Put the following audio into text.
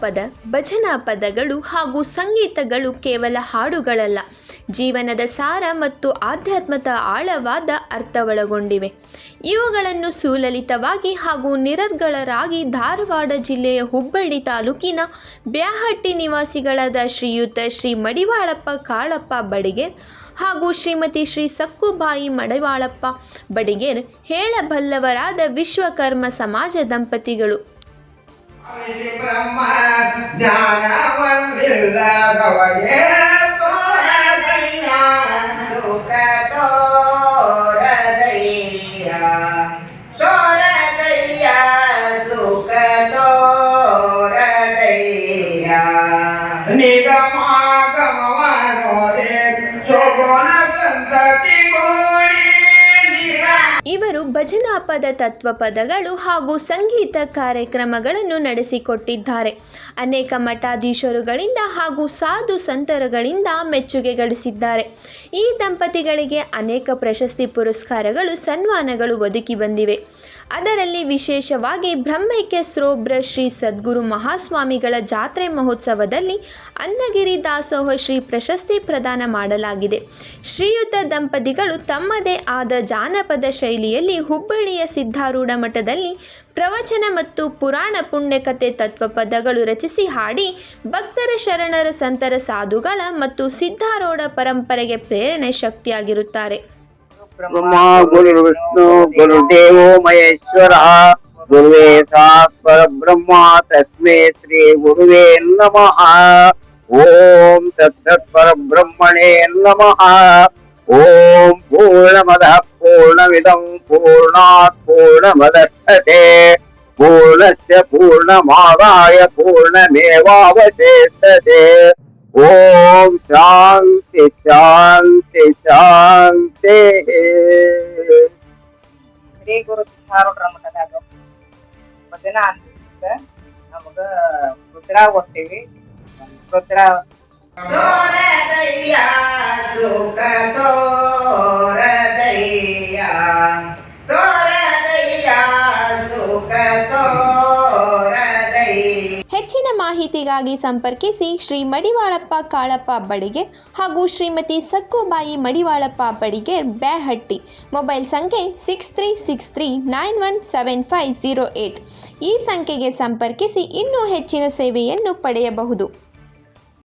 ತತ್ವಪದ, ಭಜನಾ ಪದಗಳು ಹಾಗೂ ಸಂಗೀತಗಳು ಕೇವಲ ಹಾಡುಗಳಲ್ಲ, ಜೀವನದ ಸಾರ ಮತ್ತು ಆಧ್ಯಾತ್ಮದ ಆಳವಾದ ಅರ್ಥ ಒಳಗೊಂಡಿವೆ. ಇವುಗಳನ್ನು ಸುಲಲಿತವಾಗಿ ಹಾಗೂ ನಿರರ್ಗಳರಾಗಿ ಧಾರವಾಡ ಜಿಲ್ಲೆಯ ಹುಬ್ಬಳ್ಳಿ ತಾಲೂಕಿನ ಬ್ಯಾಹಟ್ಟಿ ನಿವಾಸಿಗಳಾದ ಶ್ರೀಯುತ ಶ್ರೀ ಮಡಿವಾಳಪ್ಪ ಕಾಳಪ್ಪ ಬಡಿಗೇರ್ ಹಾಗೂ ಶ್ರೀಮತಿ ಶ್ರೀ ಸಕ್ಕುಬಾಯಿ ಮಡಿವಾಳಪ್ಪ ಬಡಿಗೇರ್ ಹೇಳಬಲ್ಲವರಾದ ವಿಶ್ವಕರ್ಮ ಸಮಾಜ ದಂಪತಿಗಳು. ಇವರು ಭಜನಾ ಪದ, ತತ್ವಪದಗಳು ಹಾಗೂ ಸಂಗೀತ ಕಾರ್ಯಕ್ರಮಗಳನ್ನು ನಡೆಸಿಕೊಟ್ಟಿದ್ದಾರೆ. ಅನೇಕ ಮಠಾಧೀಶರುಗಳಿಂದ ಹಾಗೂ ಸಾಧು ಸಂತರುಗಳಿಂದ ಮೆಚ್ಚುಗೆ ಗಳಿಸಿದ್ದಾರೆ. ಈ ದಂಪತಿಗಳಿಗೆ ಅನೇಕ ಪ್ರಶಸ್ತಿ, ಪುರಸ್ಕಾರಗಳು, ಸನ್ಮಾನಗಳು ಒದಗಿ ಬಂದಿವೆ. ಅದರಲ್ಲಿ ವಿಶೇಷವಾಗಿ ಬ್ರಹ್ಮೈಕ್ಯ ಶ್ರೋಬ್ರ ಶ್ರೀ ಸದ್ಗುರು ಮಹಾಸ್ವಾಮಿಗಳ ಜಾತ್ರೆ ಮಹೋತ್ಸವದಲ್ಲಿ ಅನ್ನಗಿರಿ ದಾಸೋಹ ಶ್ರೀ ಪ್ರಶಸ್ತಿ ಪ್ರದಾನ ಮಾಡಲಾಗಿದೆ. ಶ್ರೀಯುತ ದಂಪತಿಗಳು ತಮ್ಮದೇ ಆದ ಜಾನಪದ ಶೈಲಿಯಲ್ಲಿ ಹುಬ್ಬಳ್ಳಿಯ ಸಿದ್ಧಾರೂಢ ಮಠದಲ್ಲಿ ಪ್ರವಚನ ಮತ್ತು ಪುರಾಣ ಪುಣ್ಯಕಥೆ, ತತ್ವಪದಗಳು ರಚಿಸಿ ಹಾಡಿ ಭಕ್ತರ, ಶರಣರ, ಸಂತರ, ಸಾಧುಗಳ ಮತ್ತು ಸಿದ್ಧಾರೂಢ ಪರಂಪರೆಗೆ ಪ್ರೇರಣೆ ಶಕ್ತಿಯಾಗಿರುತ್ತಾರೆ. ब्रह्मा गुरु विष्णु गुरुदेवो महेश्वरः गुरुवे साक्षात् ब्रह्मा तस्मै श्री गुरुवे नमः। ओम तत्सत् परब्रह्मणे नमः। ओम पूर्णमदः पूर्णमिदं पूर्णात् पूर्णमुदच्यते पूर्णस्य पूर्णमादाय पूर्णमेवावशिष्यते। ओम शांति शांति शांति। ಶ್ರೀ ಗುರು ಸಿದ್ಧಾರೂಢರ ಮಠದಾಗ ಭಜನಾ ಅಂತ ನಮಗ ರುದ್ರ ಓದ್ತೀವಿ. ರುದ್ರ ಹೆಚ್ಚಿನ ಮಾಹಿತಿಗಾಗಿ ಸಂಪರ್ಕಿಸಿ ಶ್ರೀ ಮಡಿವಾಳಪ್ಪ ಕಾಳಪ್ಪ ಬಡಿಗೇರ್ ಹಾಗೂ ಶ್ರೀಮತಿ ಸಕ್ಕುಬಾಯಿ ಮಡಿವಾಳಪ್ಪ ಬಡಿಗೇರ್, ಬ್ಯಾಹಟ್ಟಿ. ಮೊಬೈಲ್ ಸಂಖ್ಯೆ 6363917508. ಈ ಸಂಖ್ಯೆಗೆ ಸಂಪರ್ಕಿಸಿ ಇನ್ನೂ ಹೆಚ್ಚಿನ ಸೇವೆಯನ್ನು ಪಡೆಯಬಹುದು.